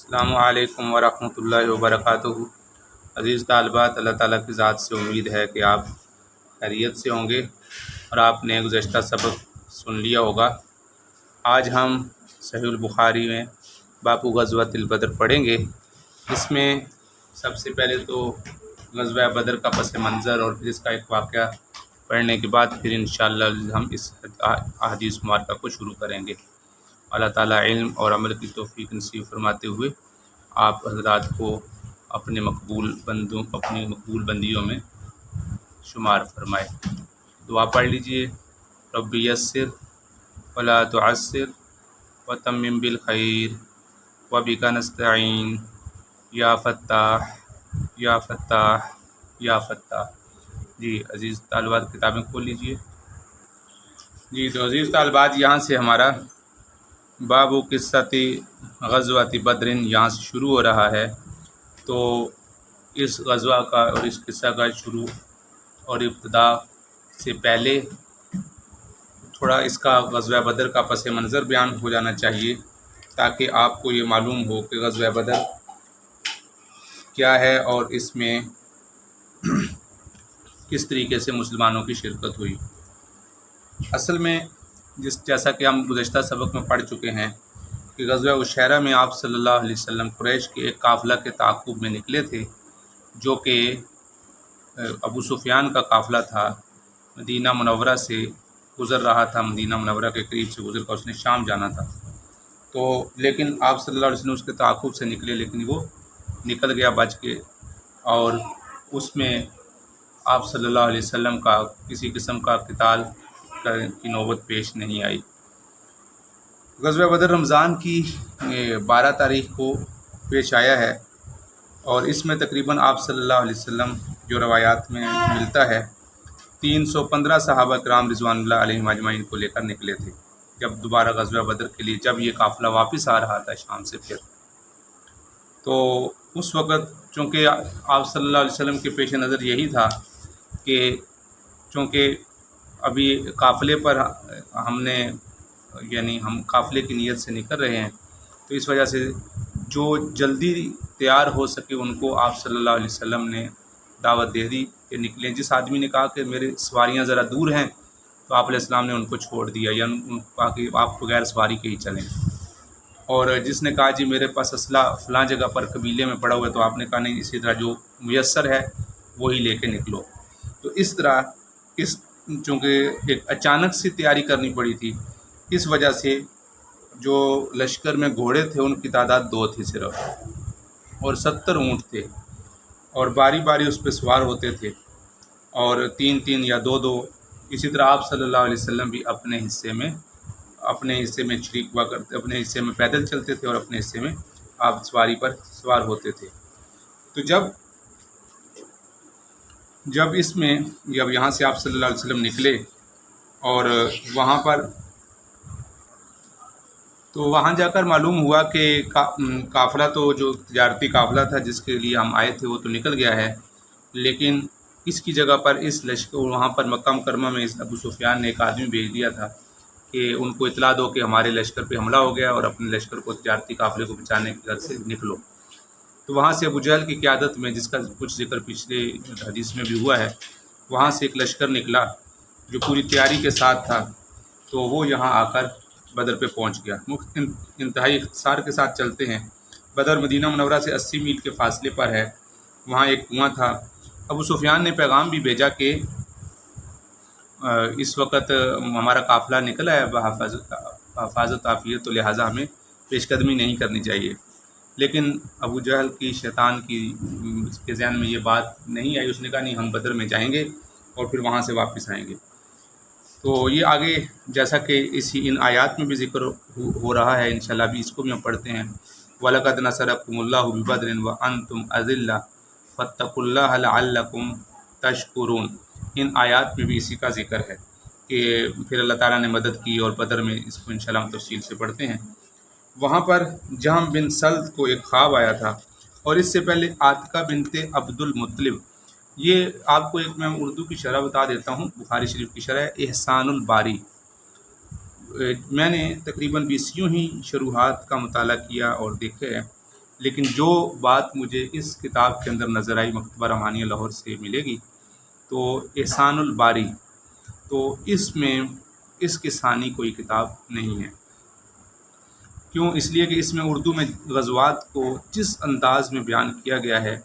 السلام علیکم ورحمۃ اللہ وبرکاتہ۔ عزیز طالبات، اللہ تعالیٰ کی ذات سے امید ہے کہ آپ خیریت سے ہوں گے اور آپ نے گزشتہ سبق سن لیا ہوگا۔ آج ہم صحیح البخاری میں باب غزوۃ البدر پڑھیں گے۔ اس میں سب سے پہلے تو غزوہ بدر کا پس منظر اور پھر اس کا ایک واقعہ پڑھنے کے بعد پھر انشاءاللہ ہم اس احادیث مبارکہ کو شروع کریں گے۔ اللہ تعالیٰ علم اور عمل کی توفیق نصیب فرماتے ہوئے آپ حضرات کو اپنی مقبول بندیوں میں شمار فرمائے۔ دعا پڑھ لیجئے۔ رب یسر ولا تعسر وتمم بالخیر وبک نستعین یا فتاح یا فتاح یا فتاح۔ جی عزیز طالبات کتابیں کھول لیجئے۔ جی تو عزیز طالبات، یہاں سے ہمارا باب قصۃ غزوۃ بدر یہاں سے شروع ہو رہا ہے۔ تو اس غزوہ کا اور اس قصہ کا شروع اور ابتدا سے پہلے تھوڑا اس کا غزوہ بدر کا پس منظر بیان ہو جانا چاہیے، تاکہ آپ کو یہ معلوم ہو کہ غزوہ بدر کیا ہے اور اس میں کس طریقے سے مسلمانوں کی شرکت ہوئی۔ اصل میں جیسا کہ ہم گزشتہ سبق میں پڑھ چکے ہیں کہ غزوہ عشیرہ میں آپ صلی اللہ علیہ وسلم قریش کے ایک قافلہ کے تعاقب میں نکلے تھے، جو کہ ابو سفیان کا قافلہ تھا۔ مدینہ منورہ سے گزر رہا تھا، مدینہ منورہ کے قریب سے گزر کر اس نے شام جانا تھا۔ تو لیکن آپ صلی اللہ علیہ وسلم اس کے تعاقب سے نکلے، لیکن وہ نکل گیا بچ کے، اور اس میں آپ صلی اللہ علیہ وسلم کا کسی قسم کا قتال کی نوبت پیش نہیں آئی۔ غزوہ بدر رمضان کی 12 تاریخ کو پیش آیا ہے، اور اس میں تقریباً آپ صلی اللہ علیہ وسلم جو روایات میں ملتا ہے 315 صحابہ کرام رضوان اللہ علیہم اجمعین کو لے کر نکلے تھے، جب دوبارہ غزوہ بدر کے لیے جب یہ قافلہ واپس آ رہا تھا شام سے پھر۔ تو اس وقت چونکہ آپ صلی اللہ علیہ وسلم کے پیش نظر یہی تھا کہ چونکہ ابھی قافلے پر ہم قافلے کی نیت سے نکل رہے ہیں، تو اس وجہ سے جو جلدی تیار ہو سکے ان کو آپ صلی اللہ علیہ وسلم نے دعوت دے دی کہ نکلیں۔ جس آدمی نے کہا کہ میری سواریاں ذرا دور ہیں، تو آپ علیہ السلام نے ان کو چھوڑ دیا، یا ان کو کہا کہ آپ بغیر سواری کے ہی چلیں۔ اور جس نے کہا جی میرے پاس اسلحہ فلاں جگہ پر قبیلے میں پڑا ہوا ہے، تو آپ نے کہا نہیں، اسی طرح جو میسر ہے وہی لے کے نکلو۔ تو اس طرح چونکہ ایک اچانک سی تیاری کرنی پڑی تھی، اس وجہ سے جو لشکر میں گھوڑے تھے ان کی تعداد 2 تھی صرف، اور 70 اونٹ تھے، اور باری باری اس پہ سوار ہوتے تھے، اور 3 یا 2 اسی طرح آپ صلی اللہ علیہ وسلم بھی اپنے حصے میں شریک ہوا کرتے، اپنے حصے میں پیدل چلتے تھے اور اپنے حصے میں آپ سواری پر سوار ہوتے تھے۔ تو جب یہاں سے آپ صلی اللہ علیہ وسلم نکلے اور وہاں جا کر معلوم ہوا کہ قافلہ تو جو تجارتی قافلہ تھا جس کے لیے ہم آئے تھے وہ تو نکل گیا ہے، لیکن اس کی جگہ پر اس لشکر وہاں پر مکہ مکرمہ میں اس ابو سفیان نے ایک آدمی بھیج دیا تھا کہ ان کو اطلاع دو کہ ہمارے لشکر پہ حملہ ہو گیا اور اپنے لشکر کو تجارتی قافلے کو بچانے کے گھر سے نکلو۔ تو وہاں سے ابو جہل کی قیادت میں، جس کا کچھ ذکر پچھلے حدیث میں بھی ہوا ہے، وہاں سے ایک لشکر نکلا جو پوری تیاری کے ساتھ تھا، تو وہ یہاں آ کر بدر پہ پہنچ گیا۔ انتہائی اختصار کے ساتھ چلتے ہیں۔ بدر مدینہ منورہ سے 80 میل کے فاصلے پر ہے، وہاں ایک کنواں تھا۔ ابو سفیان نے پیغام بھی بھیجا کہ اس وقت ہمارا قافلہ نکلا ہے بحفاظت عافیت، تو لہٰذا ہمیں پیش قدمی نہیں کرنی چاہیے، لیکن ابو جہل کی شیطان کے ذہن میں یہ بات نہیں آئی۔ اس نے کہا نہیں، ہم بدر میں جائیں گے اور پھر وہاں سے واپس آئیں گے۔ تو یہ آگے جیسا کہ ان آیات میں بھی ذکر ہو رہا ہے، انشاءاللہ ابھی اس کو بھی ہم پڑھتے ہیں۔ وَلَقَدْ نَصَرَكُمُ اللَّهُ بِبَدْرٍ وَأَنْتُمْ أَذِلَّةٌ فَاتَّقُوا اللَّهَ لَعَلَّكُمْ تَشْكُرُونَ۔ ان آیات میں بھی اسی کا ذکر ہے کہ پھر اللہ تعالیٰ نے مدد کی، اور بدر میں اس کو انشاءاللہ ہم تفصیل سے پڑھتے ہیں۔ وہاں پر جہم بن سلط کو ایک خواب آیا تھا، اور اس سے پہلے عاتقہ بنت عبد المطلب، یہ آپ کو ایک میں اردو کی شرح بتا دیتا ہوں، بخاری شریف کی شرح احسان الباری۔ میں نے تقریباً 20 ہی شروحات کا مطالعہ کیا اور دیکھے ہیں، لیکن جو بات مجھے اس کتاب کے اندر نظر آئی مکتبہ رحمانیہ لاہور سے ملے گی تو احسان الباری، تو اس میں اس کی ثانی کوئی کتاب نہیں ہے۔ کیوں؟ اس لیے کہ اس میں اردو میں غزوات کو جس انداز میں بیان کیا گیا ہے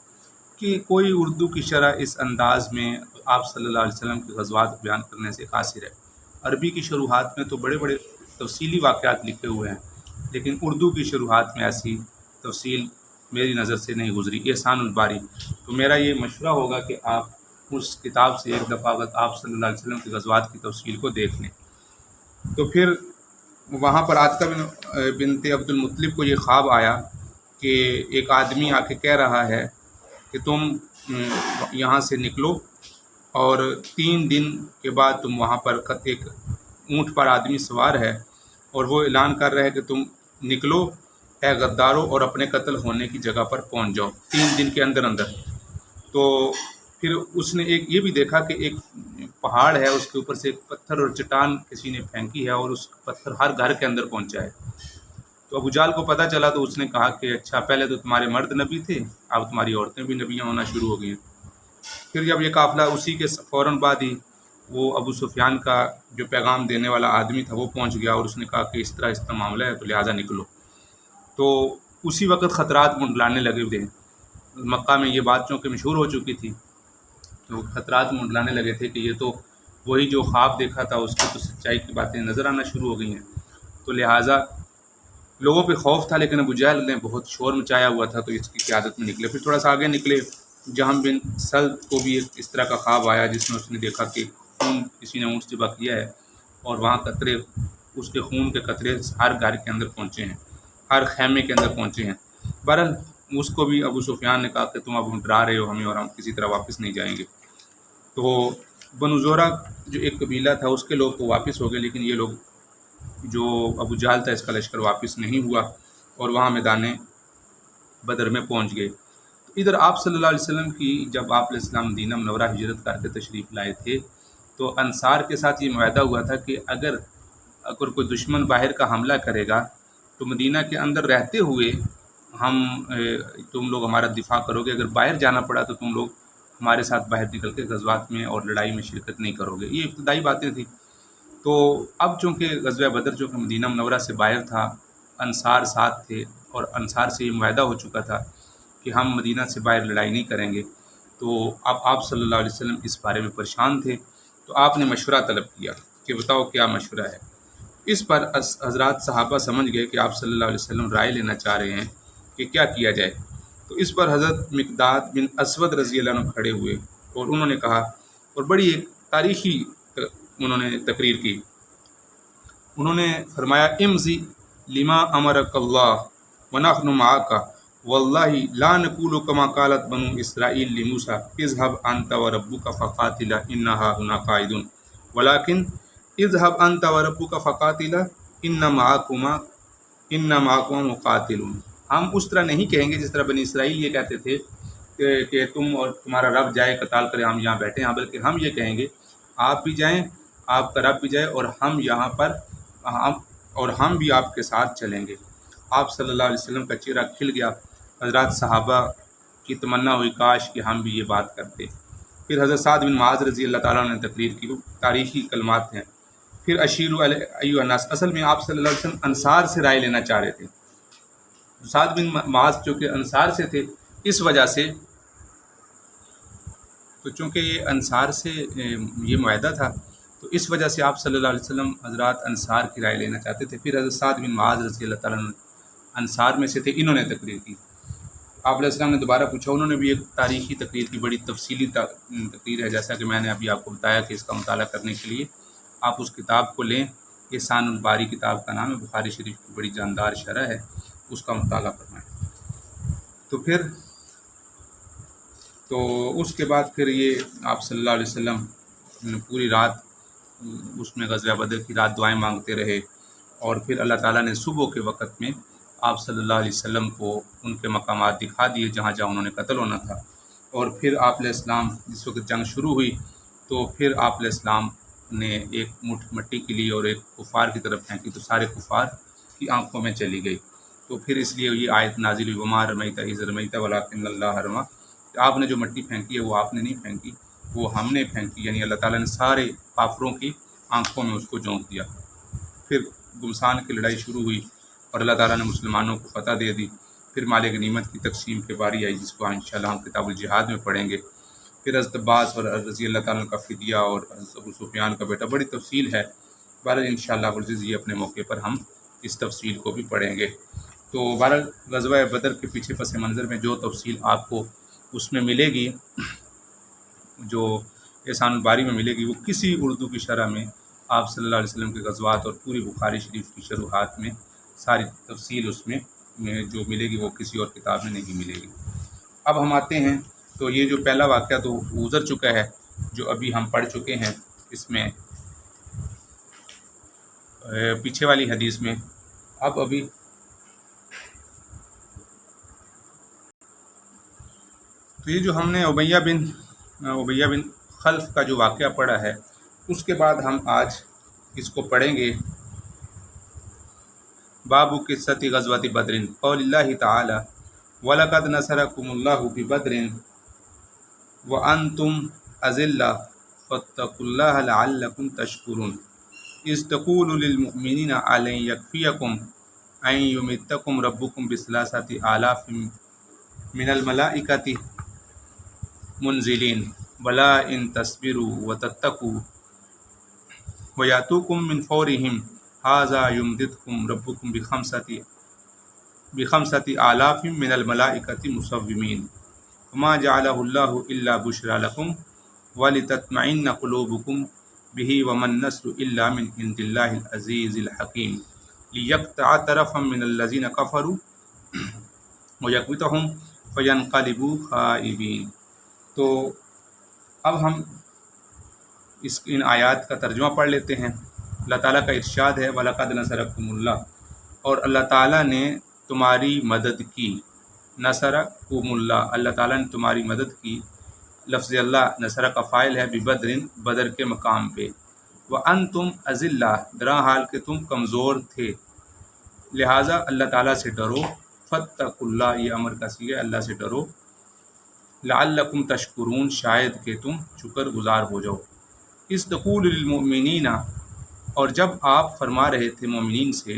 کہ کوئی اردو کی شرح اس انداز میں آپ صلی اللہ علیہ وسلم کے غزوات بیان کرنے سے قاصر ہے۔ عربی کی شروحات میں تو بڑے بڑے تفصیلی واقعات لکھے ہوئے ہیں، لیکن اردو کی شروحات میں ایسی تفصیل میری نظر سے نہیں گزری۔ احسان الباری، تو میرا یہ مشورہ ہوگا کہ آپ اس کتاب سے ایک دفعہ آپ صلی اللہ علیہ وسلم کے غزوات کی تفصیل کو دیکھ لیں۔ تو پھر وہاں پر عاتقہ بنت عبد المطلب کو یہ خواب آیا کہ ایک آدمی آ کے کہہ رہا ہے کہ تم یہاں سے نکلو اور 3 دن کے بعد تم وہاں پر ایک اونٹ پر آدمی سوار ہے اور وہ اعلان کر رہا ہے کہ تم نکلو اے غدارو اور اپنے قتل ہونے کی جگہ پر پہنچ جاؤ 3 دن کے اندر اندر۔ تو پھر اس نے ایک یہ بھی دیکھا کہ ایک پہاڑ ہے، اس کے اوپر سے ایک پتھر اور چٹان کسی نے پھینکی ہے اور اس پتھر ہر گھر کے اندر پہنچا ہے۔ تو ابو جہل کو پتہ چلا تو اس نے کہا کہ اچھا، پہلے تو تمہارے مرد نبی تھے، اب تمہاری عورتیں بھی نبیاں ہونا شروع ہو گئی ہیں۔ پھر جب یہ قافلہ اسی کے فوراً بعد ہی وہ ابو سفیان کا جو پیغام دینے والا آدمی تھا وہ پہنچ گیا اور اس نے کہا کہ اس طرح معاملہ ہے تو لہٰذا نکلو۔ تو اسی وقت خطرات منڈلانے لگے تھے مکہ میں، یہ بات چونکہ مشہور ہو چکی تھی، تو خطرات منڈلانے لگے تھے کہ یہ تو وہی جو خواب دیکھا تھا اس کی تو سچائی کی باتیں نظر آنا شروع ہو گئی ہیں۔ تو لہٰذا لوگوں پہ خوف تھا، لیکن ابو جہل نے بہت شور مچایا ہوا تھا تو اس کی قیادت میں نکلے۔ پھر تھوڑا سا آگے نکلے، جہم بن سلد کو بھی اس طرح کا خواب آیا جس میں اس نے دیکھا کہ خون کسی نے اونٹ ذبح کیا ہے اور وہاں قطرے، اس کے خون کے قطرے ہر گھر کے اندر پہنچے ہیں، ہر خیمے کے اندر پہنچے ہیں۔ بہرحال اس کو بھی ابو سفیان نے کہا کہ تم اب ڈرا رہے ہو ہمیں اور ہم کسی طرح واپس نہیں جائیں گے۔ تو بنو زہرہ جو ایک قبیلہ تھا اس کے لوگ تو واپس ہو گئے، لیکن یہ لوگ جو ابو جہل تھا اس کا لشکر واپس نہیں ہوا اور وہاں میدان بدر میں پہنچ گئے۔ ادھر آپ صلی اللہ علیہ وسلم کی جب آپ علیہ السلام مدینہ منورہ ہجرت کر کے تشریف لائے تھے تو انصار کے ساتھ یہ معاہدہ ہوا تھا کہ اگر کوئی دشمن باہر کا حملہ کرے گا تو مدینہ کے اندر رہتے ہوئے تم لوگ ہمارا دفاع کرو گے، اگر باہر جانا پڑا تو تم لوگ ہمارے ساتھ باہر نکل کے غزوات میں اور لڑائی میں شرکت نہیں کرو گے۔ یہ ابتدائی باتیں تھیں۔ تو اب چونکہ غزوہ بدر جو کہ مدینہ منورہ سے باہر تھا، انصار ساتھ تھے اور انصار سے یہ معاہدہ ہو چکا تھا کہ ہم مدینہ سے باہر لڑائی نہیں کریں گے، تو اب آپ صلی اللہ علیہ وسلم اس بارے میں پریشان تھے۔ تو آپ نے مشورہ طلب کیا کہ بتاؤ کیا مشورہ ہے۔ اس پر حضرات صحابہ سمجھ گئے کہ آپ صلی اللہ علیہ وسلم رائے لینا چاہ رہے ہیں کہ کیا کیا جائے۔ تو اس پر حضرت مقداد بن اسود رضی اللہ عنہ کھڑے ہوئے اور انہوں نے کہا، اور بڑی ایک تاریخی انہوں نے تقریر کی، انہوں نے فرمایا امضی لما امرک اللہ ونحن معک واللہ لا نقول کما قالت بنو اسرائیل لموسیٰ اذهب انت وربک فقاتلا انا ہاہنا قاعدون ولکن اذهب انت وربک فقاتلا ان معکما مقاتلون۔ ہم اس طرح نہیں کہیں گے جس طرح بنی اسرائیل یہ کہتے تھے کہ تم اور تمہارا رب جائے قتال کرے، ہم یہاں بیٹھے ہیں، بلکہ ہم یہ کہیں گے آپ بھی جائیں، آپ کا رب بھی جائے اور ہم یہاں پر ہم بھی آپ کے ساتھ چلیں گے۔ آپ صلی اللہ علیہ وسلم کا چہرہ کھل گیا، حضرات صحابہ کی تمنا ہوئی کاش کہ ہم بھی یہ بات کرتے۔ پھر حضرت سعد بن معاذ رضی اللہ تعالیٰ نے تقریر کی، تاریخی کلمات ہیں۔ پھر اشیر ایھا الناس، اصل میں آپ صلی اللہ علیہ وسلم انصار سے رائے لینا چاہ رہے تھے۔ سعد بن معاذ جو کہ انصار سے تھے، اس وجہ سے تو چونکہ یہ انصار سے یہ معاہدہ تھا تو اس وجہ سے آپ صلی اللہ علیہ وسلم حضرات انصار کی رائے لینا چاہتے تھے۔ پھر حضرت سعد بن معاذ رضی اللہ تعالیٰ عنہ انصار میں سے تھے، انہوں نے تقریر کی۔ آپ علیہ السلام نے دوبارہ پوچھا، انہوں نے بھی ایک تاریخی تقریر کی، بڑی تفصیلی تقریر ہے، جیسا کہ میں نے ابھی آپ کو بتایا کہ اس کا مطالعہ کرنے کے لیے آپ اس کتاب کو لیں، احسان الباری کتاب کا نام ہے، بخاری شریف کی بڑی جاندار شرح ہے، اس کا مطالعہ فرمائیں۔ تو اس کے بعد پھر یہ آپ صلی اللہ علیہ وسلم پوری رات اس میں غزوہ بدر کی رات دعائیں مانگتے رہے، اور پھر اللہ تعالیٰ نے صبح کے وقت میں آپ صلی اللہ علیہ وسلم کو ان کے مقامات دکھا دیے جہاں جہاں انہوں نے قتل ہونا تھا۔ اور پھر آپ علیہ السلام جس وقت جنگ شروع ہوئی تو پھر آپ علیہ السلام نے ایک مٹھ مٹی کے لیے اور ایک کفار کی طرف پھینکی تو سارے کفار کی آنکھوں میں چلی گئی۔ تو پھر اس لیے یہ آیت نازل ہوئی وما رمیت اذ رمیت ولکن اللہ رمی، آپ نے جو مٹی پھینکی ہے وہ آپ نے نہیں پھینکی، وہ ہم نے پھینکی، یعنی اللہ تعالیٰ نے سارے کافروں کی آنکھوں میں اس کو جھونک دیا۔ پھر گمسان کی لڑائی شروع ہوئی اور اللہ تعالیٰ نے مسلمانوں کو فتح دے دی۔ پھر مال غنیمت کی تقسیم کی باری آئی، جس کو انشاءاللہ ہم کتاب الجہاد میں پڑھیں گے۔ پھر حضرت عباس اور رضی اللہ تعالیٰ کا فدیہ اور حضرت ابو سفیان کا بیٹا، بڑی تفصیل ہے۔ بہرحال انشاءاللہ عزیز یہ اپنے موقع پر ہم اس تفصیل کو بھی پڑھیں گے۔ تو بہرحال غزوہ بدر کے پیچھے پس منظر میں جو تفصیل آپ کو اس میں ملے گی، جو احسان الباری میں ملے گی، وہ کسی اردو کی شرح میں آپ صلی اللہ علیہ وسلم کے غزوات اور پوری بخاری شریف کی شروحات میں ساری تفصیل اس میں جو ملے گی وہ کسی اور کتاب میں نہیں ملے گی۔ اب ہم آتے ہیں، تو یہ جو پہلا واقعہ تو گزر چکا ہے، جو ابھی ہم پڑھ چکے ہیں اس میں پیچھے والی حدیث میں۔ اب ابھی تو یہ جو ہم نے امیہ بن خلف کا جو واقعہ پڑھا ہے، اس کے بعد ہم آج اس کو پڑھیں گے۔ باب قصۃ غزوۃ بدر، قول اللہ تعالی وَلَقَدْ نَصَرَكُمُ اللَّهُ بِبَدْرٍ وَأَنْتُمْ أَذِلَّةٌ فَاتَّقُوا اللَّهَ لَعَلَّكُمْ تَشْكُرُونَ إِذْ تَقُولُ لِلْمُؤْمِنِينَ أَلَنْ يَكْفِيَكُمْ أَنْ يُمِدَّكُمْ رَبُّكُمْ بِثَلَاثَةِ آلَافٍ مِنَ الْمَلَائِكَةِ مُنْزِلِينَ بَلَىٰ إِنْ تَصْبِرُوا وَتَتَّقُوا وَيَأْتُوكُم مِّن فَوْرِهِمْ هَٰذَا يُمْدِدْكُمْ رَبُّكُمْ بِخَمْسَةِ آلَافٍ مِّنَ الْمَلَائِكَةِ مُصَوِّمِينَ وَمَا جَعَلَهُ اللَّهُ إِلَّا بُشْرَىٰ لَكُمْ وَلِتَطْمَئِنَّ قُلُوبُكُمْ بِهِ وَمَا النَّصْرُ إِلَّا مِنْ عِندِ اللَّهِ الْعَزِيزِ الْحَكِيمِ لِيَقْطَعَ طَرَفًا مِّنَ الَّذِينَ كَفَرُوا وَيَكْبِتَهُمْ فَيَنقَلِبُوا خَائِبِينَ۔ تو اب ہم ان آیات کا ترجمہ پڑھ لیتے ہیں۔ اللہ تعالیٰ کا ارشاد ہے وَلَقَدْ نَصَرَكُمُ اللَّهُ، اور اللہ تعالیٰ نے تمہاری مدد کی۔ نصرکم اللہ، اللہ تعالیٰ نے تمہاری مدد کی۔ لفظ اللہ نصر کا فاعل ہے، ببدر، بدر کے مقام پہ۔ وَأَنْتُمْ أَذِلَّةٌ، درا حال کہ تم کمزور تھے، لہٰذا اللہ تعالیٰ سے ڈرو۔ فَاتَّقُوا اللہ، یہ امر کا صیغہ ہے، اللہ سے ڈرو۔ لعلکم تشکرون، شاید کہ تم شکر گزار ہو جاؤ۔ اذ تقول للمؤمنین، اور جب آپ فرما رہے تھے مومنین سے،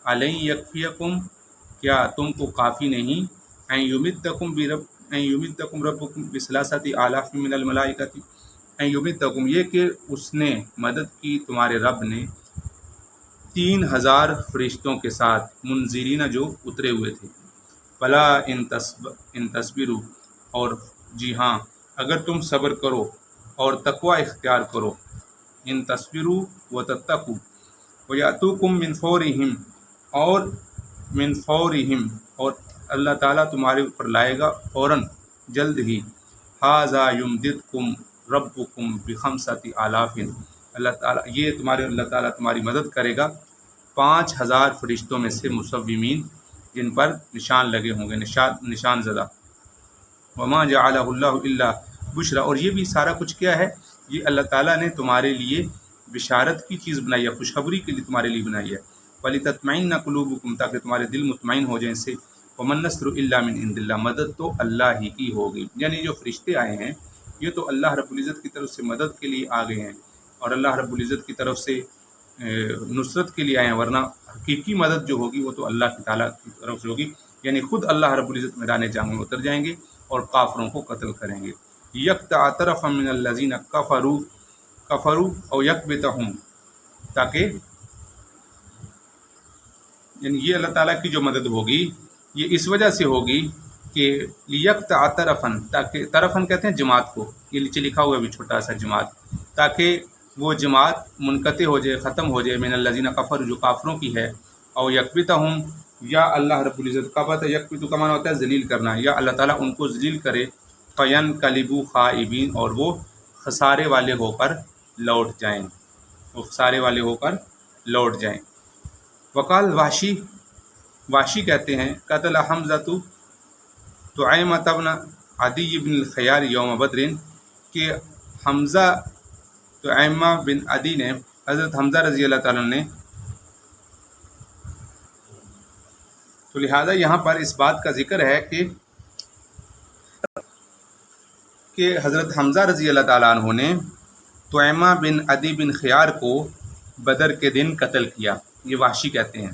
الن یکفیکم، کیا تم کو کافی نہیں، ان یمدکم ربکم بثلاثۃ آلاف من الملائکۃ، ان یمدکم، یہ کہ اس نے مدد کی تمہارے رب نے 3000 فرشتوں کے ساتھ، منذرین جو اترے ہوئے تھے۔ بلا ان تصبروا، اور جی ہاں اگر تم صبر کرو اور تقوی اختیار کرو، ان تصبروا وتتقوا ویأتوکم من فورہم، اور من فورہم، اور اللہ تعالیٰ تمہارے اوپر لائے گا فوراً، جلد ہی۔ ھذا یمددکم ربکم بخمسۃ آلاف، اللہ تعالیٰ تمہاری مدد کرے گا 5000 فرشتوں میں سے، مصومین، جن پر نشان لگے ہوں گے، نشان زدہ۔ وما جعلہ اللہ الا بشرا، اور یہ بھی سارا کچھ کیا ہے، یہ اللہ تعالیٰ نے تمہارے لیے بشارت کی چیز بنائی ہے، خوشخبری کے لیے تمہارے لیے بنائی ہے۔ وَلِتَطْمَئِنَّ قُلُوبُكُمْ، تاکہ تمہارے دل مطمئن ہو جائیں اس سے۔ وَمَا النَّصْرُ إِلَّا مِنْ عِنْدِ اللَّهِ، مدد تو اللہ ہی کی ہوگی، یعنی جو فرشتے آئے ہیں یہ تو اللہ رب العزت کی طرف سے مدد کے لیے آ گئے ہیں، اور اللہ رب العزت کی طرف سے نصرت کے لیے آئے ہیں، ورنہ حقیقی مدد جو ہوگی وہ تو اللہ تعالیٰ کی طرف سے ہوگی، یعنی خود اللہ رب العزت میدان جنگ میں اتر جائیں گے اور کافروں کو قتل کریں گے۔ یقطع طرفا من الذین کفروا او یکبتہم، تاکہ یعنی یہ اللہ تعالیٰ کی جو مدد ہوگی یہ اس وجہ سے ہوگی کہ لیقطع طرفا، تاکہ طرفا کہتے ہیں جماعت کو، یہ نیچے لکھا ہوا ہے بھی چھوٹا سا جماعت، تاکہ وہ جماعت منقطع ہو جائے، ختم ہو جائے، من الذین کفروا، جو کافروں کی ہے، او یکبتہم، یا اللہ رب العزت کا بات ہے، یکبت کا معنی ہوتا ہے ذلیل کرنا، یا اللہ تعالیٰ ان کو ذلیل کرے، فینقلبوا خائبین، اور وہ خسارے والے ہو کر لوٹ جائیں، وہ خسارے والے ہو کر لوٹ جائیں۔ وقال وحشی کہتے ہیں قتل حمزۃ طعیمۃ بن عدی بن الخیار یوم بدر، کہ حمزہ طعیمہ بن عدی نے، حضرت حمزہ رضی اللہ تعالیٰ نے تو لہٰذا یہاں پر اس بات کا ذکر ہے کہ حضرت حمزہ رضی اللہ تعالیٰ عنہ نے طعیمہ بن عدی بن خیار کو بدر کے دن قتل کیا، یہ وحشی کہتے ہیں۔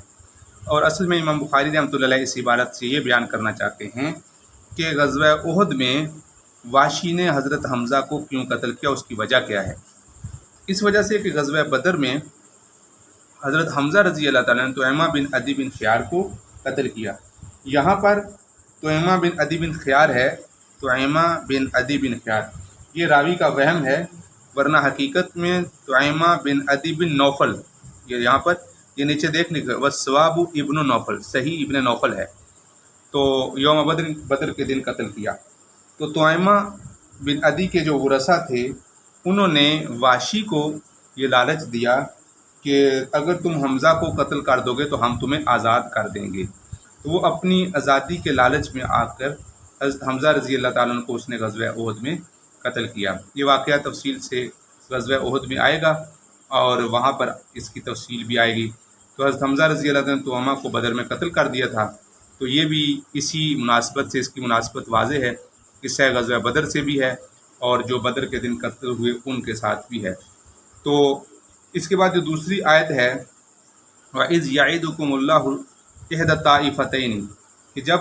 اور اصل میں امام بخاری رحمۃ اللہ علیہ اس عبارت سے یہ بیان کرنا چاہتے ہیں کہ غزوہ احد میں وحشی نے حضرت حمزہ کو کیوں قتل کیا، اس کی وجہ کیا ہے۔ اس وجہ سے کہ غزوہ بدر میں حضرت حمزہ رضی اللہ تعالیٰ نے طعیمہ بن عدی بن خیار کو قتل کیا۔ یہاں پر طعیمہ بن عدی بن خیار ہے، طعیمہ بن عدی بن خیار، یہ راوی کا وہم ہے، ورنہ حقیقت میں طعیمہ بن عدی بن نوفل، یہ یہاں پر یہ نیچے دیکھنے کا وَالصَّوَابُ ابن نوفل، صحیح ابن نوفل ہے، تو یوم بدر کے دن قتل کیا۔ تو طعیمہ بن عدی کے جو ورثہ تھے انہوں نے وحشی کو یہ لالچ دیا کہ اگر تم حمزہ کو قتل کر دو گے تو ہم تمہیں آزاد کر دیں گے، تو وہ اپنی آزادی کے لالچ میں آ کر حضرت حمزہ رضی اللہ تعالیٰ عنہ کو اس نے غزوہ احد میں قتل کیا۔ یہ واقعہ تفصیل سے غزوہ احد میں آئے گا اور وہاں پر اس کی تفصیل بھی آئے گی۔ تو حضرت حمزہ رضی اللہ تعالیٰ نے طعیمہ کو بدر میں قتل کر دیا تھا، تو یہ بھی اسی مناسبت سے اس کی مناسبت واضح ہے، قصہ غزوہ بدر سے بھی ہے اور جو بدر کے دن قتل ہوئے ان کے ساتھ بھی ہے۔ تو اس کے بعد جو دوسری آیت ہے وَإِذْ يَعِدُكُمُ اللَّهُ إِحْدَى الطَّائِفَتَيْنِ، کہ جب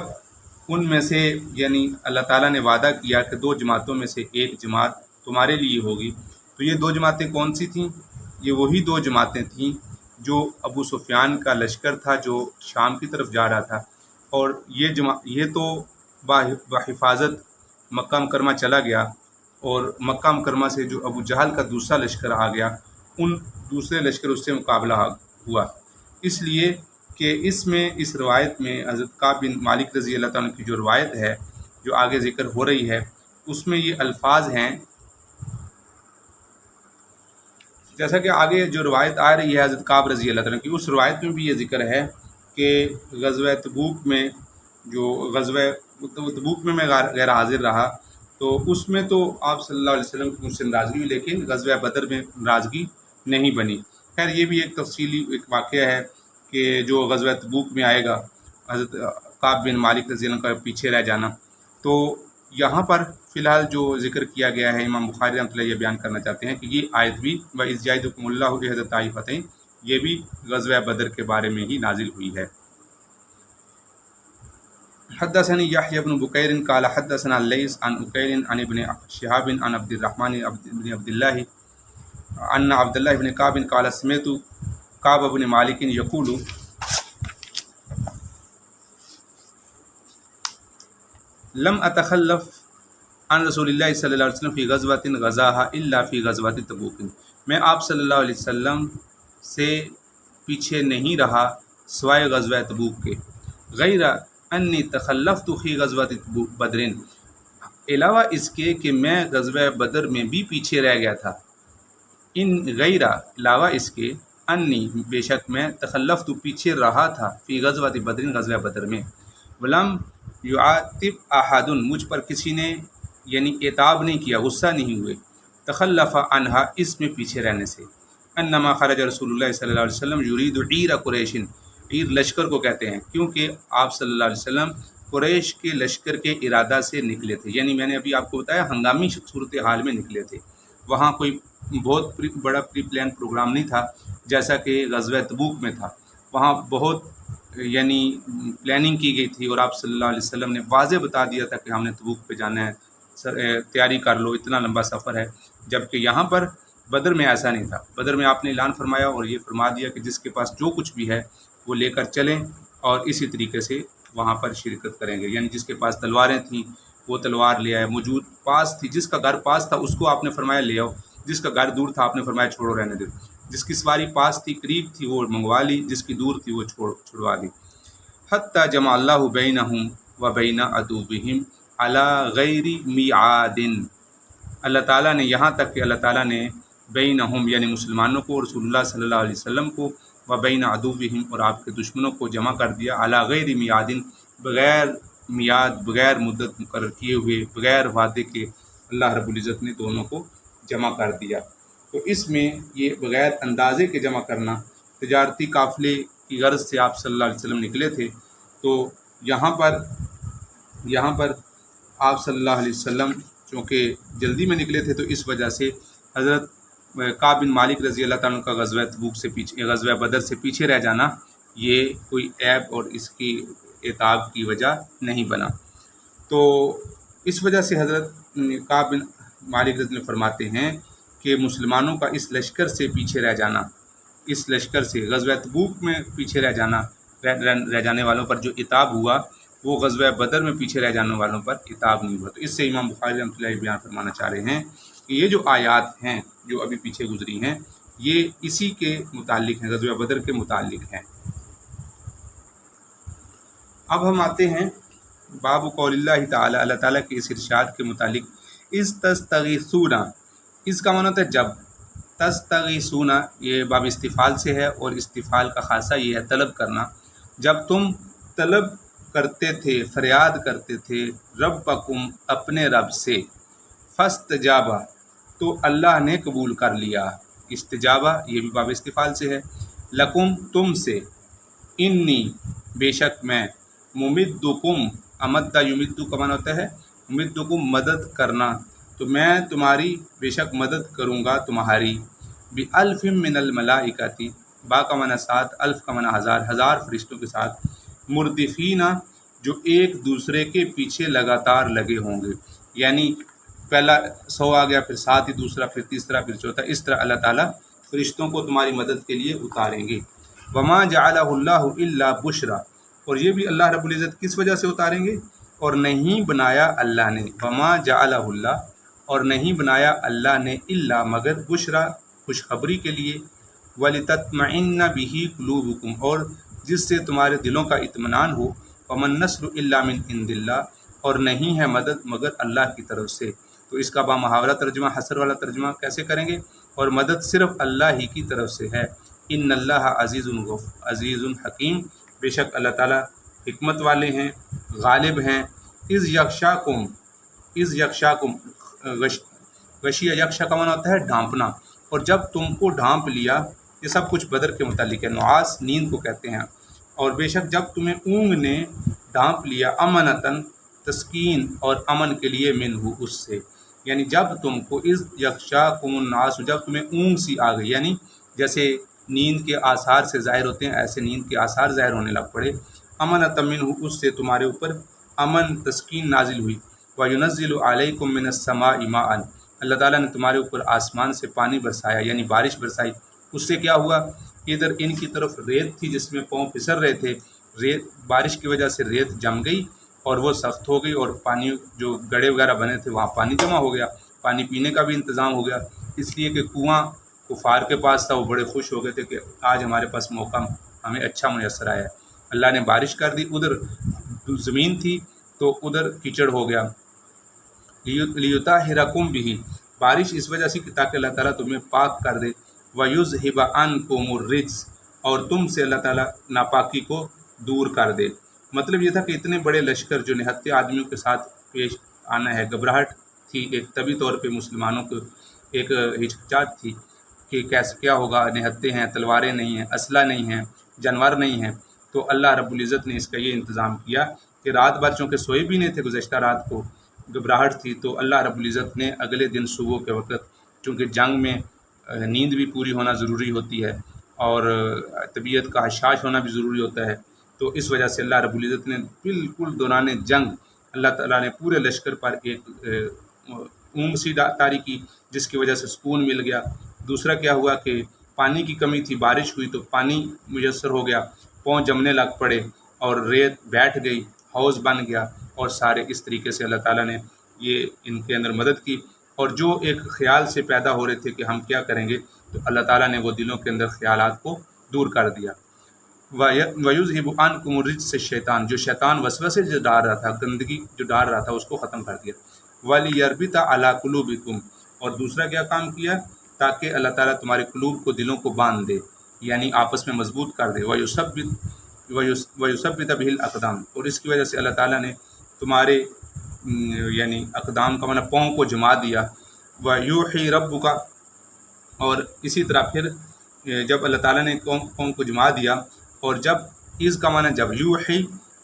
ان میں سے یعنی اللہ تعالیٰ نے وعدہ کیا کہ دو جماعتوں میں سے ایک جماعت تمہارے لیے ہوگی، تو یہ دو جماعتیں کون سی تھیں؟ یہ وہی دو جماعتیں تھیں جو ابو سفیان کا لشکر تھا جو شام کی طرف جا رہا تھا، اور یہ تو بحفاظت مکہ مکرمہ چلا گیا، اور مکہ مکرمہ سے جو ابو جہل کا دوسرا لشکر آ گیا، ان دوسرے لشکر اس سے مقابلہ ہوا۔ اس لیے کہ اس روایت میں حضرت کعب بن مالک رضی اللہ تعالیٰ کی جو روایت ہے جو آگے ذکر ہو رہی ہے، اس میں یہ الفاظ ہیں، جیسا کہ آگے جو روایت آ رہی ہے حضرت کعب رضی اللہ تعالیٰ کی، اس روایت میں بھی یہ ذکر ہے کہ غزوہ تبوک میں میں غیر حاضر رہا، تو اس میں تو آپ صلی اللہ علیہ وسلم کی مجھ سے ناراضگی ہوئی، لیکن غزوہ بدر میں ناراضگی نہیں بنی۔ خیر یہ بھی ایک تفصیلی ایک واقعہ ہے کہ جو غزوہ تبوک میں آئے گا، حضرت کعب بن مالک رضی اللہ عنہ کا پیچھے رہ جانا۔ تو یہاں پر فی الحال جو ذکر کیا گیا ہے، امام بخاری رحمۃ اللہ یہ بیان کرنا چاہتے ہیں کہ یہ آیت بھی وَإِذْ يَعِدُكُمُ اللَّهُ إِحْدَى الطَّائِفَتَيْنِ، یہ بھی غزوہ بدر کے بارے میں ہی نازل ہوئی ہے۔ حدثني يحيى بن بكير قال حدثنا الليث عن عقيل عن ابن شهاب عن عبد الرحمن بن عبد الله عن عبد الله بن كعب قال سمعت كعب بن مالك يقول لم اتخلف عن رسول اللہ صلی اللہ علیہ وسلم فی غزوۃ غزاها الا فی غزوۃ تبوک، میں آپ صلی اللہ علیہ وسلم سے پیچھے نہیں رہا سوائے غزوہ تبوک کے، غیر انی تخلفت فی غزوۃ بدر، علاوہ اس کے کہ میں غزوہ بدر میں بھی پیچھے رہ گیا تھا، ان غیر علاوہ اس کے انی بے شک میں تخلفت پیچھے رہا تھا فی غزوۃ بدر غزوہ بدر میں، ولم یعاتب احد، مجھ پر کسی نے یعنی عتاب نہیں کیا، غصہ نہیں ہوئے، تخلف عنہا اس میں پیچھے رہنے سے، انما خرج رسول اللہ صلی اللہ علیہ وسلم یرید عیر قریش، عیر لشکر کو کہتے ہیں، کیونکہ آپ صلی اللہ علیہ وسلم قریش کے لشکر کے ارادہ سے نکلے تھے، یعنی میں نے ابھی آپ کو بتایا ہنگامی صورتحال میں نکلے تھے، وہاں کوئی بہت بڑا پری پلان پروگرام نہیں تھا جیسا کہ غزوہ تبوک میں تھا، وہاں بہت یعنی پلاننگ کی گئی تھی، اور آپ صلی اللہ علیہ وسلم نے واضح بتا دیا تھا کہ ہم نے تبوک پہ جانا ہے، تیاری کر لو، اتنا لمبا سفر ہے، جبکہ یہاں پر بدر میں ایسا نہیں تھا، بدر میں آپ نے اعلان فرمایا اور یہ فرما دیا کہ جس کے پاس جو کچھ بھی ہے وہ لے کر چلیں اور اسی طریقے سے وہاں پر شرکت کریں گے، یعنی جس کے پاس تلواریں تھیں وہ تلوار لے آئے، موجود پاس تھی، جس کا گھر پاس تھا اس کو آپ نے فرمایا لے آؤ، جس کا گھر دور تھا آپ نے فرمایا چھوڑو رہنے دو، جس کی سواری پاس تھی قریب تھی وہ منگوا لی، جس کی دور تھی وہ چھڑوا دی، حتی جمع اللہ بینہم و بین عدوہم علی غیر میعاد، اللہ تعالیٰ نے یہاں تک کہ اللہ تعالیٰ نے بینہم یعنی مسلمانوں کو، رسول اللہ صلی اللہ علیہ وسلم کو، و بین عدوہم اور آپ کے دشمنوں کو جمع کر دیا، علی غیر میعاد بغیر میعاد، بغیر مدت مقرر کیے ہوئے، بغیر وعدے کے اللہ رب العزت نے دونوں کو جمع کر دیا۔ تو اس میں یہ بغیر اندازے کے جمع کرنا، تجارتی قافلے کی غرض سے آپ صلی اللہ علیہ وسلم نکلے تھے، تو یہاں پر آپ صلی اللہ علیہ وسلم چونکہ جلدی میں نکلے تھے، تو اس وجہ سے حضرت کعب بن مالک رضی اللہ تعالیٰ عنہ کا غزوہ تبوک سے پیچھے، غزوہ بدر سے پیچھے رہ جانا، یہ کوئی عیب اور اس کی عتاب کی وجہ نہیں بنا۔ تو اس وجہ سے حضرت کعب بن مالک رضی اللہ عنہ فرماتے ہیں کہ مسلمانوں کا اس لشکر سے پیچھے رہ جانا، اس لشکر سے غزوہ تبوک میں پیچھے رہ جانے والوں پر جو عتاب ہوا، وہ غزوہ بدر میں پیچھے رہ جانے والوں پر عتاب نہیں ہوا۔ تو اس سے امام بخاری رحمۃ اللہ بیان فرمانا چاہ رہے ہیں کہ یہ جو آیات ہیں جو ابھی پیچھے گزری ہیں، یہ اسی کے متعلق ہیں، غزوہ بدر کے متعلق ہیں۔ اب ہم آتے ہیں باب قول اللہ تعالی، اللہ تعالیٰ کے اس ارشاد کے متعلق، اذ تستغیثون، اس کا معنی ہوتا ہے جب، تستغیثون یہ باب استفعال سے ہے، اور استفعال کا خاصہ یہ ہے طلب کرنا۔ جب تم طلب کرتے تھے، فریاد کرتے تھے، ربکم اپنے رب سے، فاستجابہ تو اللہ نے قبول کر لیا، استجابہ یہ بھی باب استفعال سے ہے، لکم تم سے، انی بے شک میں، ممدکم امدہ یمدو کا معنی ہوتا ہے ممدکم مدد کرنا، تو میں تمہاری بے شک مدد کروں گا تمہاری، بِأَلْفٍ من الملائکۃ، با کا معنی 7، الف کا معنی 1000 فرشتوں کے ساتھ، مردفین جو ایک دوسرے کے پیچھے لگاتار لگے ہوں گے، یعنی پہلا 100 آ گیا، پھر 7 ہی دوسرا، پھر تیسرا، پھر چوتھا، اس طرح اللہ تعالیٰ فرشتوں کو تمہاری مدد کے لیے اتاریں گے۔ وما جعلہ اللہ الا بشرا، اور یہ بھی اللہ رب العزت کس وجہ سے اتاریں گے؟ اور نہیں بنایا اللہ نے، وما جعلہ اللہ، اور نہیں بنایا اللہ نے، الا مگر، بشرا خوشخبری کے لیے، وَلِتَطْمَئِنَّ بِهِ قُلُوبُكُمْ، اور جس سے تمہارے دلوں کا اطمینان ہو، وَمَن نَّصْرُ إِلَّا مِنْ عِندِ اللَّهِ، اور نہیں ہے مدد مگر اللہ کی طرف سے۔ تو اس کا بامحاورہ ترجمہ، حصر والا ترجمہ کیسے کریں گے؟ اور مدد صرف اللہ ہی کی طرف سے ہے، ان اللہ عزیز حکیم، بے شک اللہ تعالیٰ حکمت والے ہیں، غالب ہیں۔ اذ یغشاکم، غشیہ یغشا کا معنی ہوتا ہے ڈھانپنا، اور جب تم کو ڈھانپ لیا، یہ سب کچھ بدر کے متعلق ہے، نعاس نیند کو کہتے ہیں، اور بے شک جب تمہیں اونگ نے ڈھانپ لیا، امنتن تسکین، اور امن کے لیے منہ اس سے، یعنی جب تم کو اذ یغشاکم النعاس، جب تمہیں اونگ سی آ گئی، یعنی جیسے نیند کے آثار سے ظاہر ہوتے ہیں، ایسے نیند کے آثار ظاہر ہونے لگ پڑے، امنۃ منہ اس سے تمہارے اوپر امن تسکین نازل ہوئی، وَيُنَزِّلُ عَلَيْكُم مِّنَ السَّمَاءِ مَاءً، اللہ تعالیٰ نے تمہارے اوپر آسمان سے پانی برسایا، یعنی بارش برسائی، اس سے کیا ہوا؟ ادھر ان کی طرف ریت تھی جس میں پاؤں پھسل رہے تھے، ریت بارش کی وجہ سے ریت جم گئی اور وہ سخت ہو گئی، اور پانی جو گڑھے وغیرہ بنے تھے وہاں پانی جمع ہو گیا، پانی پینے کا بھی انتظام ہو گیا، اس لیے کہ کنواں کفار کے پاس تھا، وہ بڑے خوش ہو گئے تھے کہ آج ہمارے پاس موقع ہمیں اچھا میسر آیا ہے، اللہ نے بارش کر دی، ادھر زمین تھی تو ادھر کیچڑ ہو گیا، لیطہرکم بہ، بارش اس وجہ سے کہ تاکہ اللہ تعالیٰ تمہیں پاک کر دے، ویذھب عنکم الرجس، اور تم سے اللہ تعالیٰ ناپاکی کو دور کر دے۔ مطلب یہ تھا کہ اتنے بڑے لشکر جو نہتے آدمیوں کے ساتھ پیش آنا ہے، گھبراہٹ تھی، ایک طبی طور پہ مسلمانوں کو ایک ہچکچاہٹ تھی کہ کیسے کیا ہوگا، نہتے ہیں، تلواریں نہیں ہیں، اسلحہ نہیں ہیں، جانور نہیں ہیں، تو اللہ رب العزت نے اس کا یہ انتظام کیا کہ رات بھر چونکہ سوئے بھی نہیں تھے، گزشتہ رات کو گھبراہٹ تھی، تو اللہ رب العزت نے اگلے دن صبح کے وقت، چونکہ جنگ میں نیند بھی پوری ہونا ضروری ہوتی ہے اور طبیعت کا حشاش ہونا بھی ضروری ہوتا ہے، تو اس وجہ سے اللہ رب العزت نے بالکل دوران جنگ اللہ تعالیٰ نے پورے لشکر پر ایک اونگ سی طاری کی، جس کی وجہ سے سکون مل گیا۔ دوسرا کیا ہوا کہ پانی کی کمی تھی، بارش ہوئی تو پانی میسر ہو گیا، پاؤں جمنے لگ پڑے اور ریت بیٹھ گئی، حوض بن گیا، اور سارے اس طریقے سے اللہ تعالیٰ نے یہ ان کے اندر مدد کی، اور جو ایک خیال سے پیدا ہو رہے تھے کہ ہم کیا کریں گے، تو اللہ تعالیٰ نے وہ دلوں کے اندر خیالات کو دور کر دیا۔ وَيُذْهِبُ عَنْكُمُ الرِّجْسَ الشیطان، جو شیطان وسوسے جو ڈال رہا تھا، گندگی جو ڈال رہا تھا، اس کو ختم کر دیا۔ وَلِيَرْبِطَ عَلَىٰ قُلُوبِكُمْ، اور دوسرا کیا کام کیا؟ تاکہ اللہ تعالیٰ تمہارے قلوب کو، دلوں کو باندھ دے، یعنی آپس میں مضبوط کر دے۔ وَيُثَبِّتَ بِهِ الْأَقْدَامَ، اور اس کی وجہ سے اللہ تعالیٰ نے تمہارے یعنی اقدام کا معنی پاؤں کو جما دیا۔ وَيُوحِي رَبُّكَ، اور اسی طرح پھر جب اللہ تعالیٰ نے پاؤں کو جما دیا، اور جب اس کا معنی جب یوحی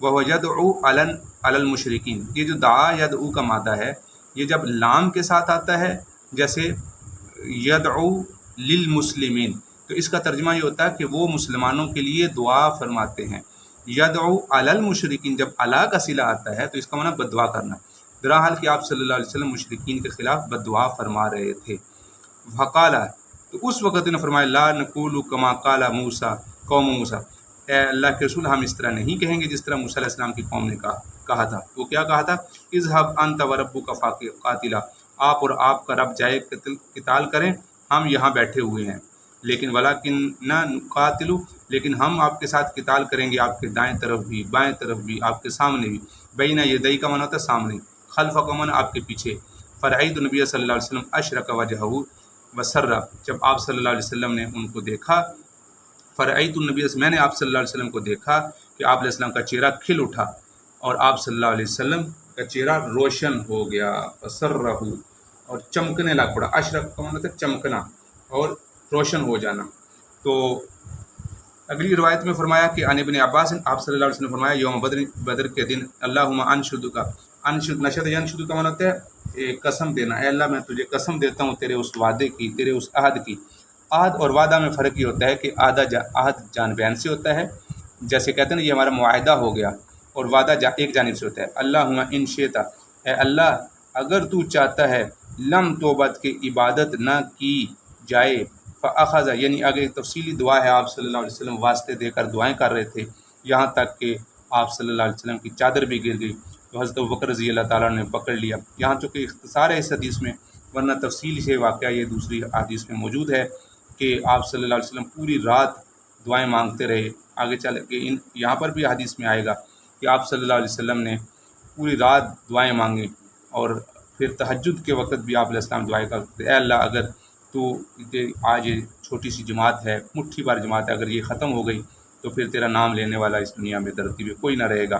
وہ یدعو علی المشرکین، یہ جو دعا یدعو کا مادہ ہے یہ جب لام کے ساتھ آتا ہے جیسے یدعو للمسلمین، تو اس کا ترجمہ یہ ہوتا ہے کہ وہ مسلمانوں کے لیے دعا فرماتے ہیں۔ یدعو علی المشرکین جب علی کا صلہ آتا ہے تو اس کا معنی بد دعا کرنا، درحال کہ آپ صلی اللہ علیہ وسلم مشرکین کے خلاف بد دعا فرما رہے تھے۔ وقالا، تو اس وقت انہوں نے فرمایا لا نقول کما قال موسیٰ قوم موسیٰ، اے اللہ کے رسول ہم اس طرح نہیں کہیں گے جس طرح موسیٰ علیہ السلام کی قوم نے کہا تھا۔ وہ کیا کہا تھا؟ اذهب انت وربک فقاتلا، آپ اور آپ کا رب جائے قتال کریں، ہم یہاں بیٹھے ہوئے ہیں، لیکن ولیکن نہ نقاتل، لیکن ہم آپ کے ساتھ قتال کریں گے، آپ کے دائیں طرف بھی بائیں طرف بھی آپ کے سامنے بھی۔ بین یدئی کا معنی ہوتا ہے سامنے، خلف کا معنی آپ کے پیچھے۔ فرعید نبی صلی اللہ علیہ وسلم اشرق وجہہ وسر، جب آپ صلی اللہ علیہ وسلم نے ان کو دیکھا، فرعید النبی، میں نے آپ صلی اللہ علیہ وسلم کو دیکھا کہ آپ علیہ السلام کا چہرہ کھل اٹھا اور آپ صلی اللہ علیہ وسلم کا چہرہ روشن ہو گیا، وسرہ، اور چمکنے لگ پڑا۔ اشرق کا معنی تھا چمکنا اور روشن ہو جانا۔ تو اگلی روایت میں فرمایا کہ عن ابن عباس، آپ صلی اللہ علیہ وسلم نے فرمایا یوم بدر کے دن اللہم انشدک، نشد ینشد کا معنی ہوتا ہے قسم دینا، اے اللہ میں تجھے قسم دیتا ہوں تیرے اس وعدے کی، تیرے اس عہد کی۔ عہد اور وعدہ میں فرق یہ ہوتا ہے کہ عہد جانبین سے ہوتا ہے، جیسے کہتے ہیں نا یہ ہمارا معاہدہ ہو گیا، اور وعدہ ایک جانب سے ہوتا ہے۔ اللہم ان شئتا، اے اللہ اگر تو چاہتا ہے، لم توبت کی عبادت نہ کی جائے، فاخذ، یعنی آگے تفصیلی دعا ہے، آپ صلی اللہ علیہ وسلم واسطے دے کر دعائیں کر رہے تھے، یہاں تک کہ آپ صلی اللہ علیہ وسلم کی چادر بھی گر گئی تو حضرت ابوبکر رضی اللہ تعالیٰ نے پکڑ لیا۔ یہاں چونکہ اختصار ہے اس حدیث میں، ورنہ تفصیل سے واقعہ یہ دوسری حدیث میں موجود ہے کہ آپ صلی اللہ علیہ وسلم پوری رات دعائیں مانگتے رہے۔ آگے چل کے یہاں پر بھی حدیث میں آئے گا کہ آپ صلی اللہ علیہ وسلم نے پوری رات دعائیں مانگیں، اور پھر تہجد کے وقت بھی آپ علیہ السلام دعائیں کرتے، اے اللہ اگر تو آج یہ چھوٹی سی جماعت ہے، مٹھی بار جماعت ہے، اگر یہ ختم ہو گئی تو پھر تیرا نام لینے والا اس دنیا میں دھرتی میں کوئی نہ رہے گا،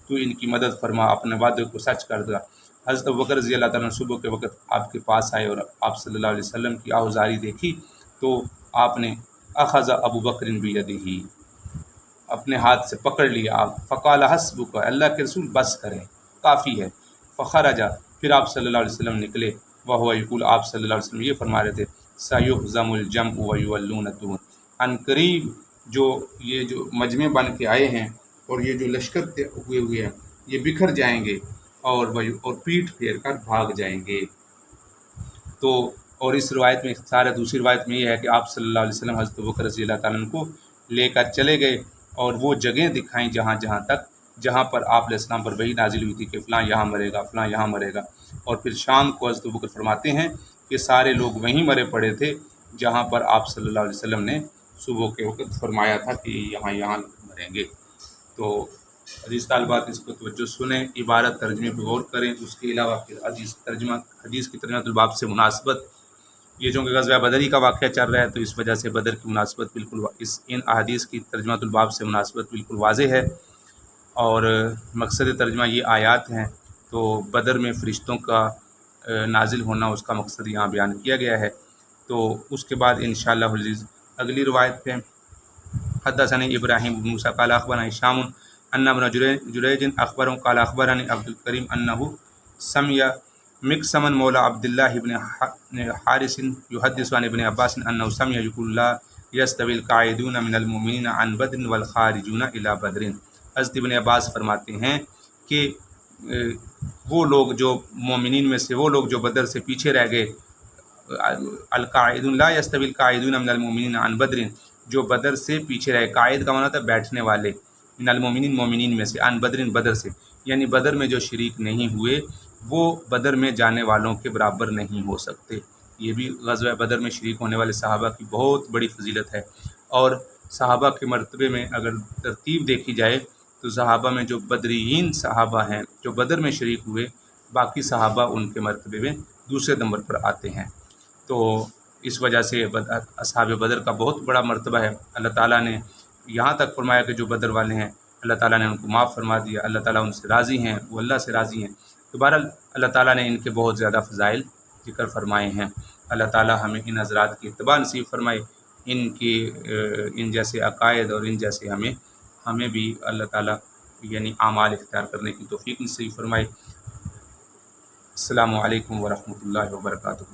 تو ان کی مدد فرما، اپنے وعدے کو سچ کر دیا۔ حضرت ابوبکر رضی اللہ تعالیٰ نے صبح کے وقت آپ کے پاس آئے اور آپ صلی اللہ علیہ وسلم کی آہوزاری دیکھی تو آپ نے اخذ ابو بکر بیدہ، اپنے ہاتھ سے پکڑ لیا، آپ فقال حسبک، اللہ کے رسول بس کریں، کافی ہے۔ فخرج، پھر آپ صلی اللہ علیہ وسلم نکلے، وہو یقول، آپ صلی اللہ علیہ وسلم یہ فرما رہے تھے سیہزم الجمع ویولون الدبر، ان قریب یہ جو مجمع بن کے آئے ہیں اور یہ جو لشکر ہوئے ہیں یہ بکھر جائیں گے اور پیٹھ پھیر کر بھاگ جائیں گے۔ تو اور اس روایت میں اختصار ہے، دوسری روایت میں یہ ہے کہ آپ صلی اللہ علیہ وسلم حضرت ابوبکر رضی اللہ تعالیٰ عنہ کو لے کر چلے گئے اور وہ جگہیں دکھائیں جہاں پر آپ علیہ السلام پر وحی نازل ہوئی تھی کہ فلاں یہاں مرے گا، فلاں یہاں مرے گا، اور پھر شام کو حضرت ابوبکر فرماتے ہیں کہ سارے لوگ وہیں مرے پڑے تھے جہاں پر آپ صلی اللہ علیہ وسلم نے صبح کے وقت فرمایا تھا کہ یہاں مریں گے۔ تو حدیث طالبات اس کو توجہ سنیں، عبارت ترجمے پہ غور کریں، اس کے علاوہ پھر حدیث کی ترجمہ الباب سے مناسبت، یہ چونکہ غزوہ بدری کا واقعہ چل رہا ہے تو اس وجہ سے بدر کی مناسبت بالکل ان احادیث کی ترجمہ الباب سے مناسبت بالکل واضح ہے، اور مقصد ترجمہ یہ آیات ہیں، تو بدر میں فرشتوں کا نازل ہونا اس کا مقصد یہاں بیان کیا گیا ہے۔ تو اس کے بعد انشاءاللہ العزیز اگلی روایت پہ حدثنی ابراہیم بن موسیٰ قال اخبرنا ہشام ان ابن جریج اخبرهم قال اخبرني عبد الكريم انه سمع مقسما مولى عبد الله بن حارث يحدث عن ابن عباس انه سمع يقول لا يستوي القاعدون من المؤمنين عن بدر والخارجون الى بدر۔ حضرت ابن عباس فرماتے ہیں کہ وہ لوگ جو مومنین میں سے وہ لوگ جو بدر سے پیچھے رہ گئے، القاعدون لا يستوي القاعدون من المؤمنين عن بدر، جو بدر سے پیچھے رہے، قاعد کا معنی ہوتا ہے بیٹھنے والے، من المؤمنین مومنین میں سے، عن بدر بدر سے، یعنی بدر میں جو شریک نہیں ہوئے وہ بدر میں جانے والوں کے برابر نہیں ہو سکتے۔ یہ بھی غزوہ بدر میں شریک ہونے والے صحابہ کی بہت بڑی فضیلت ہے، اور صحابہ کے مرتبے میں اگر ترتیب دیکھی جائے تو صحابہ میں جو بدریین صحابہ ہیں جو بدر میں شریک ہوئے، باقی صحابہ ان کے مرتبے میں دوسرے نمبر پر آتے ہیں۔ تو اس وجہ سے اصحاب بدر کا بہت بڑا مرتبہ ہے۔ اللہ تعالیٰ نے یہاں تک فرمایا کہ جو بدر والے ہیں اللہ تعالیٰ نے ان کو معاف فرما دیا، اللہ تعالیٰ ان سے راضی ہیں، وہ اللہ سے راضی ہیں۔ تو بہرحال اللہ تعالیٰ نے ان کے بہت زیادہ فضائل ذکر فرمائے ہیں۔ اللہ تعالیٰ ہمیں ان حضرات کی اتباع نصیب فرمائے، ان جیسے عقائد اور ان جیسے ہمیں بھی اللہ تعالیٰ یعنی اعمال اختیار کرنے کی توفیق نصیب فرمائے۔ السلام علیکم ورحمۃ اللہ وبرکاتہ۔